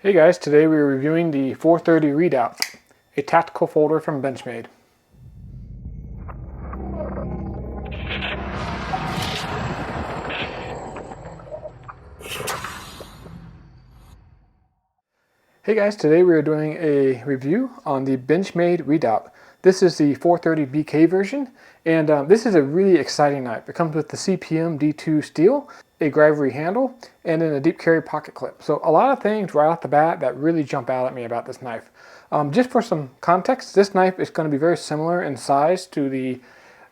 Hey guys, today we are reviewing the 430 Redoubt, a tactical folder from Benchmade. Hey guys, today we are doing a review on the Benchmade Redoubt. This is the 430BK version, and this is a really exciting knife. It comes with the CPM D2 steel, a grivery handle, and then a deep carry pocket clip. So a lot of things right off the bat that really jump out at me about this knife. Just for some context, this knife is going to be very similar in size to the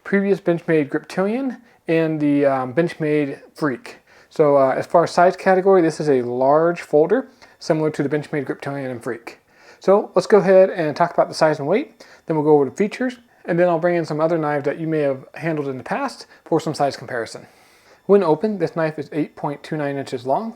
previous Benchmade griptilian and the Benchmade Freak. So as far as size category, this is a large folder, similar to the Benchmade griptilian and Freak. So let's go ahead and talk about the size and weight, then we'll go over the features, and then I'll bring in some other knives that you may have handled in the past for some size comparison. When open, this knife is 8.29 inches long,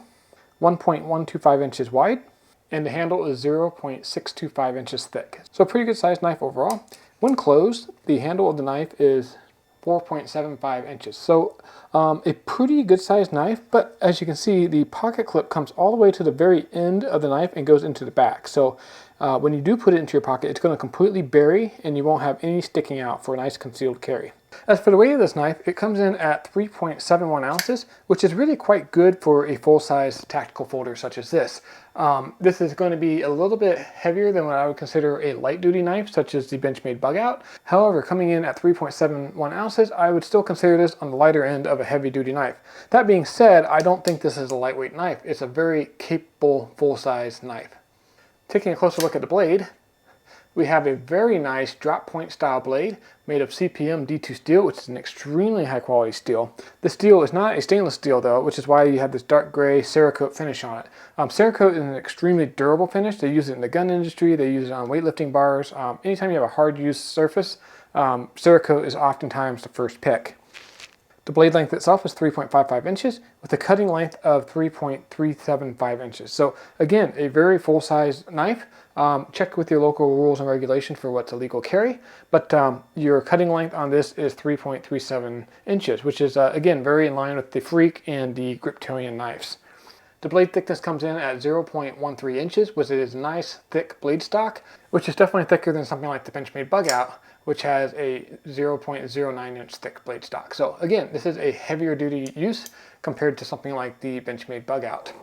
1.125 inches wide, and the handle is 0.625 inches thick. So a pretty good sized knife overall. When closed, the handle of the knife is 4.75 inches. So a pretty good sized knife, but as you can see, the pocket clip comes all the way to the very end of the knife and goes into the back. So when you do put it into your pocket, it's going to completely bury and you won't have any sticking out for a nice concealed carry. As for the weight of this knife, it comes in at 3.71 ounces, which is really quite good for a full-size tactical folder such as this. This is going to be a little bit heavier than what I would consider a light-duty knife, such as the Benchmade Bug Out. However, coming in at 3.71 ounces, I would still consider this on the lighter end of a heavy-duty knife. That being said, I don't think this is a lightweight knife. It's a very capable full-size knife. Taking a closer look at the blade, we have a very nice drop point style blade made of CPM D2 steel, which is an extremely high quality steel. The steel is not a stainless steel though, which is why you have this dark gray Cerakote finish on it. Cerakote is an extremely durable finish. They use it in the gun industry, they use it on weightlifting bars. Anytime you have a hard use surface, Cerakote is oftentimes the first pick. The blade length itself is 3.55 inches with a cutting length of 3.375 inches. So again, a very full-size knife. Check with your local rules and regulations for what's a legal carry, but your cutting length on this is 3.37 inches, which is again very in line with the Freak and the griptilian knives. The blade thickness comes in at 0.13 inches, which is nice thick blade stock, which is definitely thicker than something like the Benchmade Bug Out, which has a 0.09 inch thick blade stock. So again, this is a heavier duty use compared to something like the Benchmade Bug Out.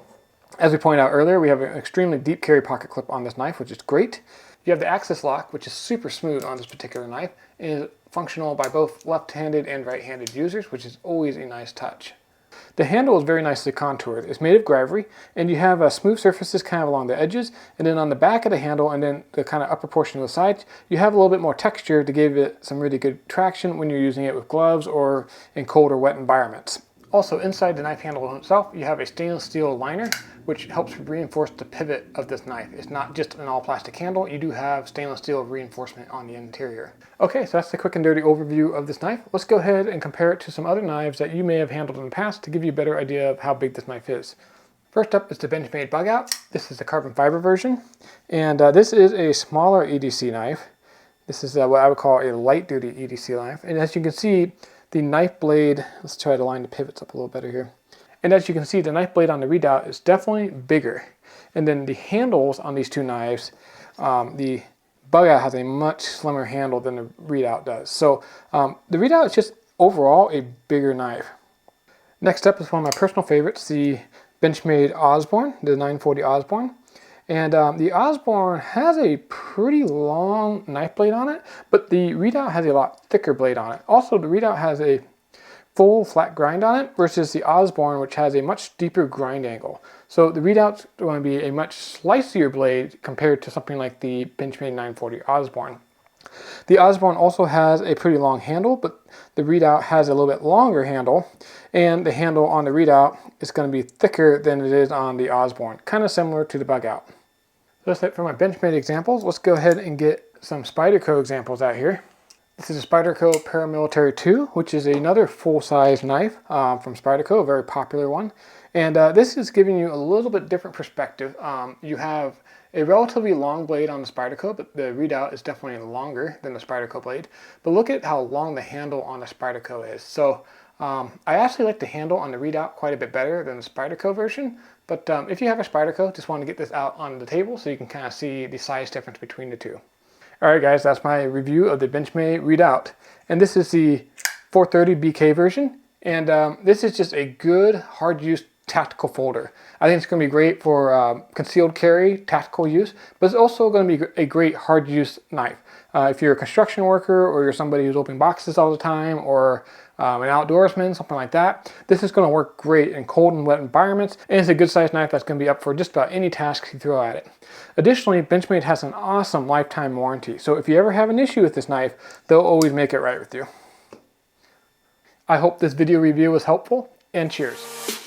As we pointed out earlier, we have an extremely deep carry pocket clip on this knife, which is great. You have the axis lock, which is super smooth on this particular knife, and is functional by both left-handed and right-handed users, which is always a nice touch. The handle is very nicely contoured. It's made of grivery, and you have smooth surfaces kind of along the edges, and then on the back of the handle and then the kind of upper portion of the sides, you have a little bit more texture to give it some really good traction when you're using it with gloves or in cold or wet environments. Also, inside the knife handle itself, you have a stainless steel liner, which helps reinforce the pivot of this knife. It's not just an all plastic handle, you do have stainless steel reinforcement on the interior. Okay, so that's the quick and dirty overview of this knife. Let's go ahead and compare it to some other knives that you may have handled in the past to give you a better idea of how big this knife is. First up is the Benchmade Bug Out. This is the carbon fiber version, and this is a smaller EDC knife. This is what I would call a light duty EDC knife, and as you can see, the knife blade, let's try to line the pivots up a little better here. And as you can see, the knife blade on the Redoubt is definitely bigger. And then the handles on these two knives, the Bug Out has a much slimmer handle than the Redoubt does. So the Redoubt is just overall a bigger knife. Next up is one of my personal favorites, the Benchmade Osborne, the 940 Osborne. And the Osborne has a pretty long knife blade on it, but the Redoubt has a lot thicker blade on it. Also, the Redoubt has a full flat grind on it versus the Osborne, which has a much deeper grind angle. So the Redoubt's going to be a much slicier blade compared to something like the Benchmade 940 Osborne. The Osborne also has a pretty long handle, but the Redoubt has a little bit longer handle, and the handle on the Redoubt is going to be thicker than it is on the Osborne, kind of similar to the Bug Out. So that's it for my Benchmade examples. Let's go ahead and get some Spyderco examples out here. This is a Spyderco Paramilitary 2, which is another full-size knife from Spyderco, a very popular one. And this is giving you a little bit different perspective. You have a relatively long blade on the Spyderco, but the Redoubt is definitely longer than the Spyderco blade. But look at how long the handle on the Spyderco is. So I actually like the handle on the Redoubt quite a bit better than the Spyderco version, But if you have a Spyderco, just want to get this out on the table so you can kind of see the size difference between the two. Alright guys, that's my review of the Benchmade Redoubt. And this is the 430BK version. And this is just a good, hard-use tactical folder. I think it's going to be great for concealed carry, tactical use, but it's also going to be a great hard-use knife. If you're a construction worker or you're somebody who's opening boxes all the time, or an outdoorsman, something like that, this is going to work great in cold and wet environments, and it's a good sized knife that's going to be up for just about any task you throw at it. Additionally, Benchmade has an awesome lifetime warranty, so if you ever have an issue with this knife, they'll always make it right with you. I hope this video review was helpful, and cheers.